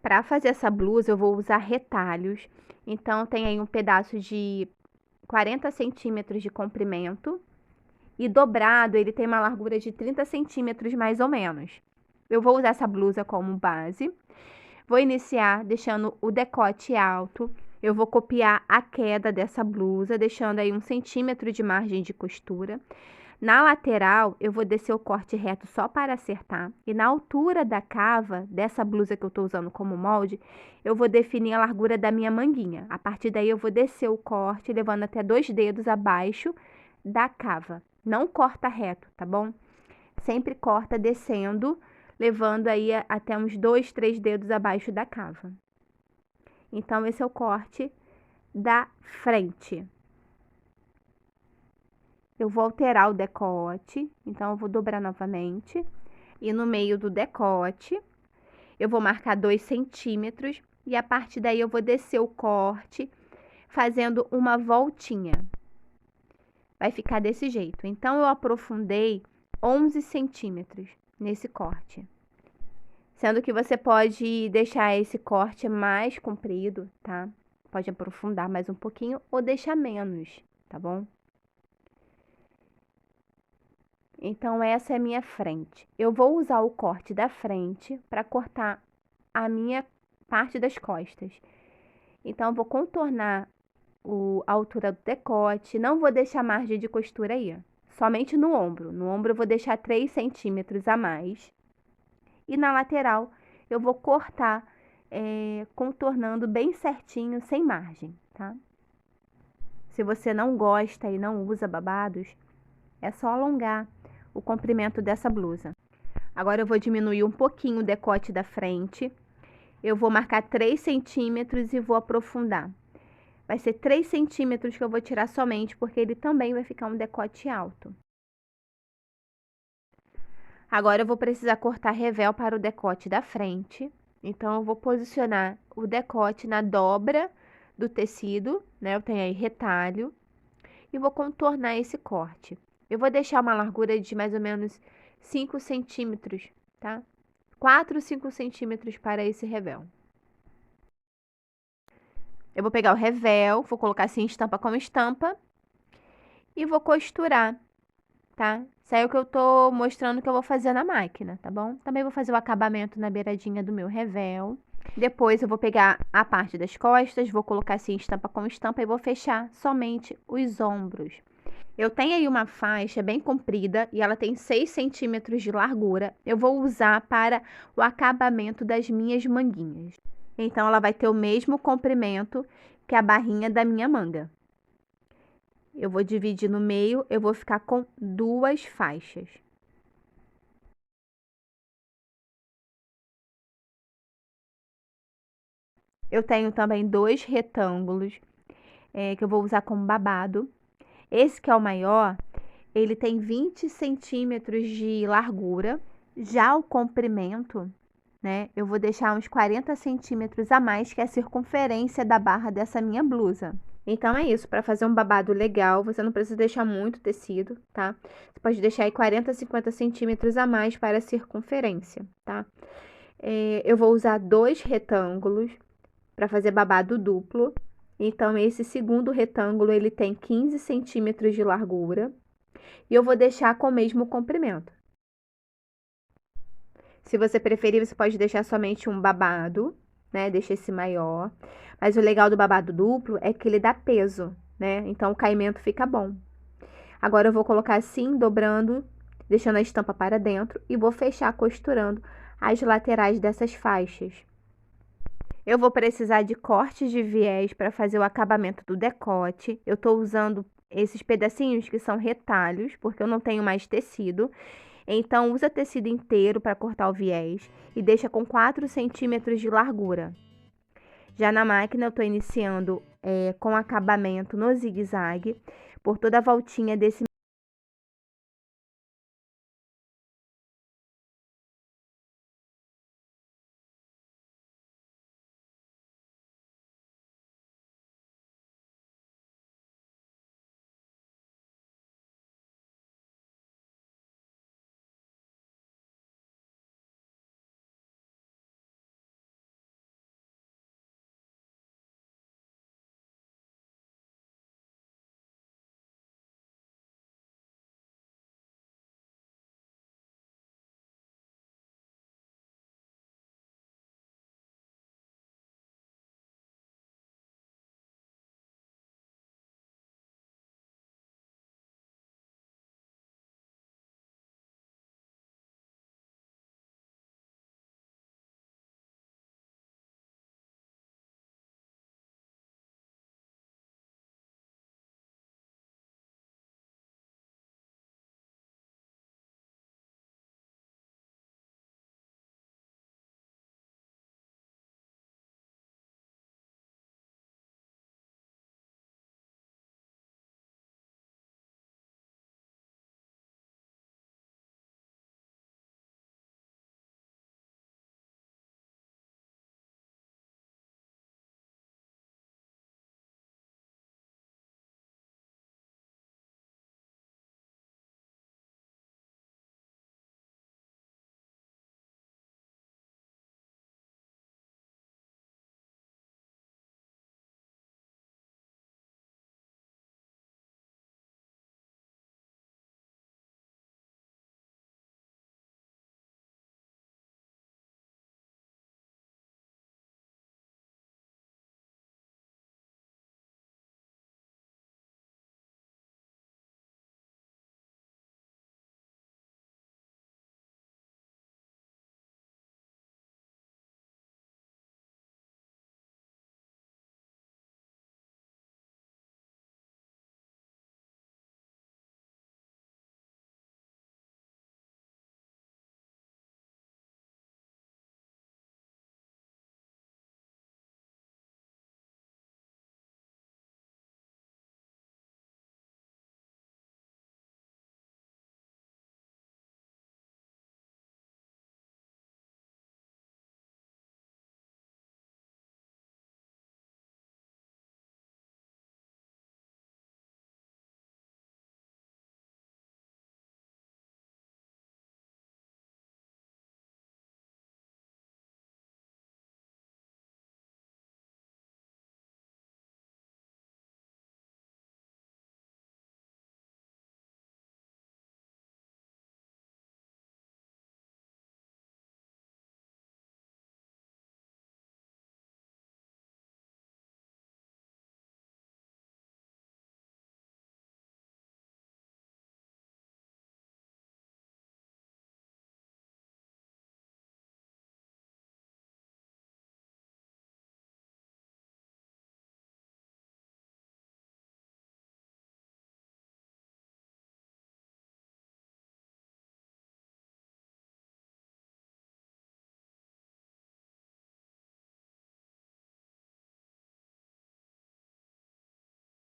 Para fazer essa blusa, eu vou usar retalhos. Então, tem aí um pedaço de 40 centímetros de comprimento. E dobrado, ele tem uma largura de 30 centímetros, mais ou menos. Eu vou usar essa blusa como base. Vou iniciar deixando o decote alto. Eu vou copiar a queda dessa blusa, deixando aí 1 centímetro de margem de costura. Na lateral, eu vou descer o corte reto só para acertar. E na altura da cava, dessa blusa que eu estou usando como molde, eu vou definir a largura da minha manguinha. A partir daí, eu vou descer o corte, levando até 2 dedos abaixo da cava. Não corta reto, tá bom? Sempre corta descendo, levando aí até uns 2, 3 dedos abaixo da cava. Então, esse é o corte da frente. Eu vou alterar o decote, então eu vou dobrar novamente. E no meio do decote, eu vou marcar 2 centímetros e a partir daí eu vou descer o corte, fazendo uma voltinha. Vai ficar desse jeito. Então, eu aprofundei 11 centímetros nesse corte. Sendo que você pode deixar esse corte mais comprido, tá? Pode aprofundar mais um pouquinho ou deixar menos, tá bom? Então, essa é a minha frente. Eu vou usar o corte da frente para cortar a minha parte das costas. Então, eu vou contornar a altura do decote, não vou deixar margem de costura aí, somente no ombro. No ombro eu vou deixar 3 centímetros a mais. E na lateral eu vou cortar, contornando bem certinho, sem margem, tá? Se você não gosta e não usa babados, é só alongar o comprimento dessa blusa. Agora eu vou diminuir um pouquinho o decote da frente. Eu vou marcar 3 centímetros e vou aprofundar. Vai ser 3 centímetros que eu vou tirar somente, porque ele também vai ficar um decote alto. Agora eu vou precisar cortar revel para o decote da frente. Então, eu vou posicionar o decote na dobra do tecido, né? Eu tenho aí retalho. E vou contornar esse corte. Eu vou deixar uma largura de mais ou menos 5 centímetros, tá? 4, 5 centímetros para esse revel. Eu vou pegar o revel, vou colocar assim estampa com estampa e vou costurar, tá? Isso aí é o que eu tô mostrando que eu vou fazer na máquina, tá bom? Também vou fazer o acabamento na beiradinha do meu revel. Depois eu vou pegar a parte das costas, vou colocar assim estampa com estampa e vou fechar somente os ombros. Eu tenho aí uma faixa bem comprida e ela tem 6 centímetros de largura. Eu vou usar para o acabamento das minhas manguinhas. Então, ela vai ter o mesmo comprimento que a barrinha da minha manga. Eu vou dividir no meio, eu vou ficar com 2 faixas. Eu tenho também 2 retângulos, que eu vou usar como babado. Esse que é o maior, ele tem 20 centímetros de largura. Já o comprimento, né, eu vou deixar uns 40 centímetros a mais, que é a circunferência da barra dessa minha blusa. Então, é isso, para fazer um babado legal, você não precisa deixar muito tecido, tá? Você pode deixar aí 40, 50 centímetros a mais para a circunferência, tá? Eu vou usar 2 retângulos para fazer babado duplo. Então, esse segundo retângulo, ele tem 15 centímetros de largura. E eu vou deixar com o mesmo comprimento. Se você preferir, você pode deixar somente um babado, né? Deixa esse maior. Mas o legal do babado duplo é que ele dá peso, né? Então, o caimento fica bom. Agora, eu vou colocar assim, dobrando, deixando a estampa para dentro. E vou fechar costurando as laterais dessas faixas. Eu vou precisar de cortes de viés para fazer o acabamento do decote. Eu tô usando esses pedacinhos que são retalhos, porque eu não tenho mais tecido. Então, usa tecido inteiro para cortar o viés e deixa com 4 centímetros de largura. Já na máquina, eu estou iniciando com acabamento no zigue-zague por toda a voltinha desse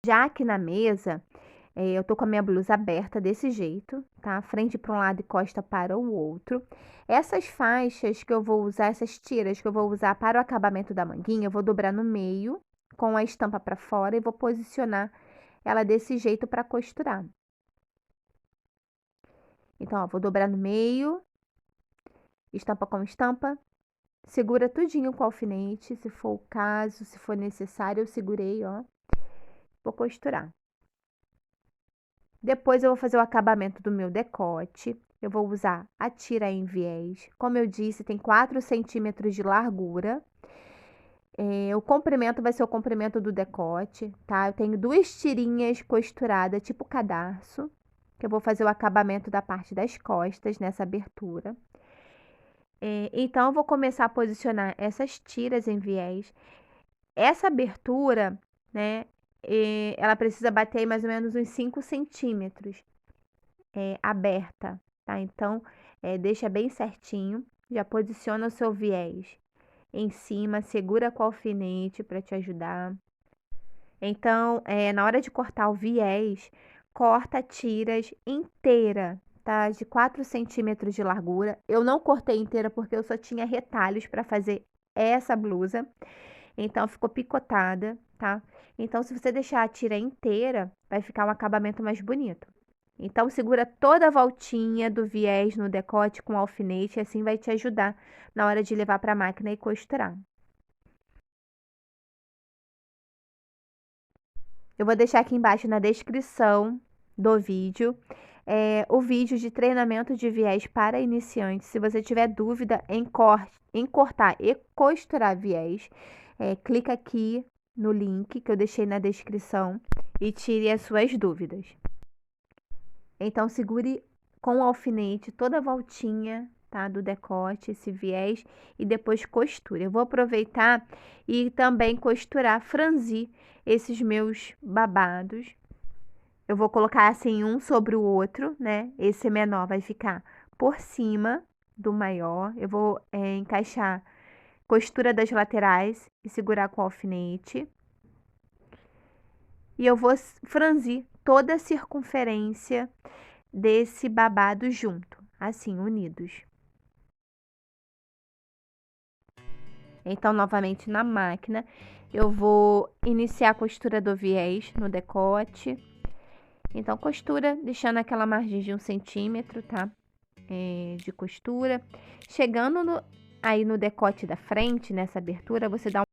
Já aqui na mesa, eu tô com a minha blusa aberta desse jeito, tá? Frente para um lado e costa para o outro. Essas faixas que eu vou usar, essas tiras que eu vou usar para o acabamento da manguinha, eu vou dobrar no meio, com a estampa para fora e vou posicionar ela desse jeito para costurar. Então, ó, vou dobrar no meio, estampa com estampa, segura tudinho com alfinete, se for o caso, se for necessário, eu segurei, ó. Vou costurar. Depois eu vou fazer o acabamento do meu decote. Eu vou usar a tira em viés. Como eu disse, tem 4 centímetros de largura. O comprimento vai ser o comprimento do decote, tá? Eu tenho 2 tirinhas costuradas, tipo cadarço, que eu vou fazer o acabamento da parte das costas nessa abertura. Então, eu vou começar a posicionar essas tiras em viés. Essa abertura, né, ela precisa bater aí mais ou menos uns 5 centímetros, aberta, tá? Então, deixa bem certinho, já posiciona o seu viés em cima, segura com o alfinete para te ajudar. Então, na hora de cortar o viés, corta tiras inteira, tá? De 4 centímetros de largura. Eu não cortei inteira porque eu só tinha retalhos para fazer essa blusa, então ficou picotada, tá? Então, se você deixar a tira inteira, vai ficar um acabamento mais bonito. Então, segura toda a voltinha do viés no decote com alfinete, assim vai te ajudar na hora de levar para a máquina e costurar. Eu vou deixar aqui embaixo na descrição do vídeo, o vídeo de treinamento de viés para iniciantes. Se você tiver dúvida em cortar e costurar viés, clica aqui no link que eu deixei na descrição e tire as suas dúvidas. Então, segure com o alfinete toda a voltinha, tá, do decote, esse viés, e depois costure. Eu vou aproveitar e também costurar, franzir esses meus babados. Eu vou colocar assim um sobre o outro, né? Esse menor vai ficar por cima do maior. Eu vou encaixar costura das laterais e segurar com o alfinete. E eu vou franzir toda a circunferência desse babado junto, assim, unidos. Então, novamente na máquina, eu vou iniciar a costura do viés no decote. Então, costura, deixando aquela margem de 1 centímetro, tá? De costura. Chegando aí no decote da frente, nessa abertura, você dá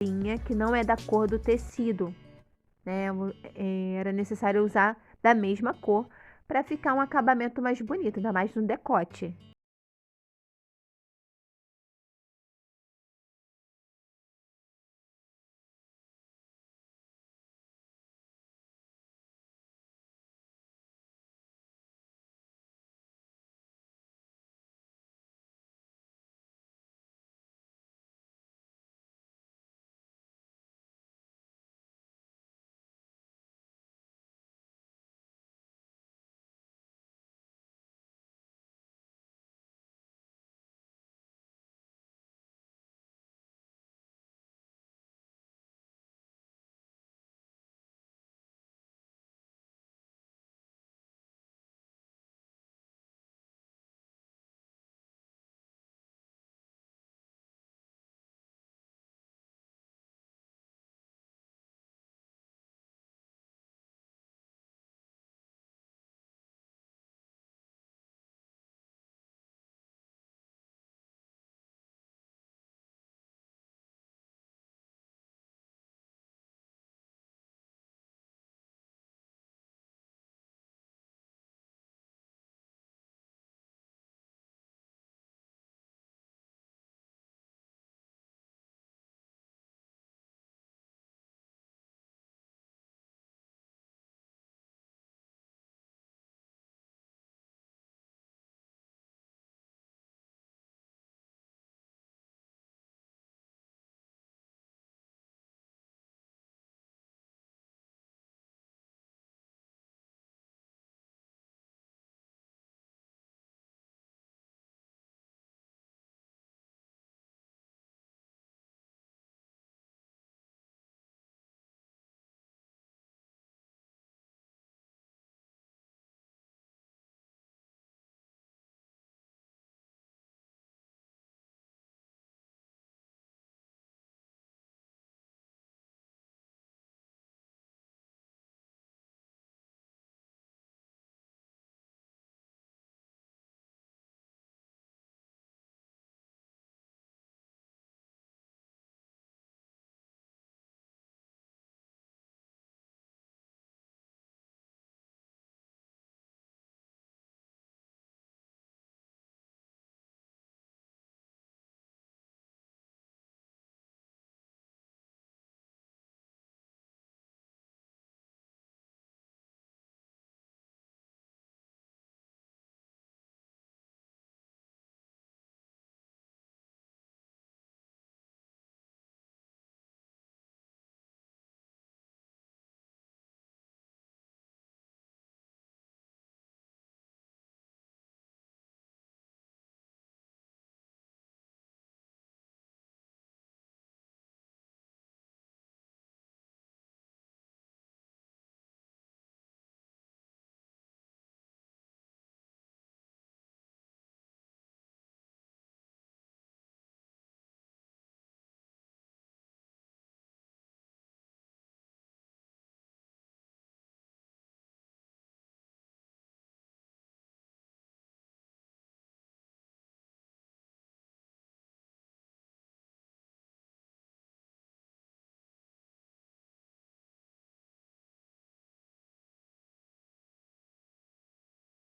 linha que não é da cor do tecido, né? Era necessário usar da mesma cor para ficar um acabamento mais bonito, ainda mais no decote.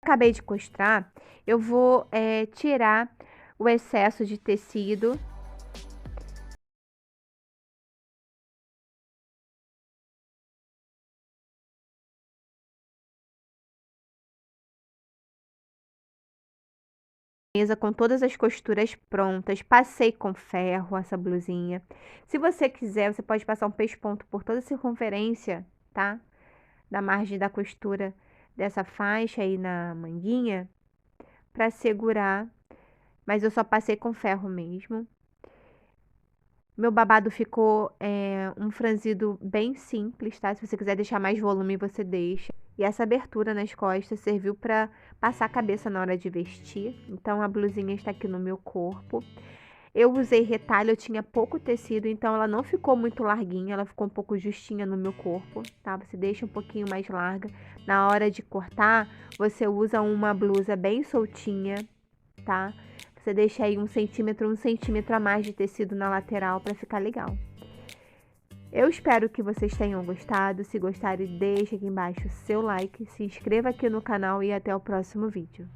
Acabei de costurar, eu vou tirar o excesso de tecido. Mesa com todas as costuras prontas, passei com ferro essa blusinha. Se você quiser, você pode passar um pesponto por toda a circunferência, tá? Da margem da costura dessa faixa aí na manguinha, para segurar, mas eu só passei com ferro mesmo. Meu babado ficou um franzido bem simples, tá? Se você quiser deixar mais volume, você deixa. E essa abertura nas costas serviu para passar a cabeça na hora de vestir. Então, a blusinha está aqui no meu corpo. Eu usei retalho, eu tinha pouco tecido, então ela não ficou muito larguinha, ela ficou um pouco justinha no meu corpo, tá? Você deixa um pouquinho mais larga. Na hora de cortar, você usa uma blusa bem soltinha, tá? Você deixa aí um centímetro a mais de tecido na lateral para ficar legal. Eu espero que vocês tenham gostado. Se gostarem, deixe aqui embaixo o seu like, se inscreva aqui no canal e até o próximo vídeo.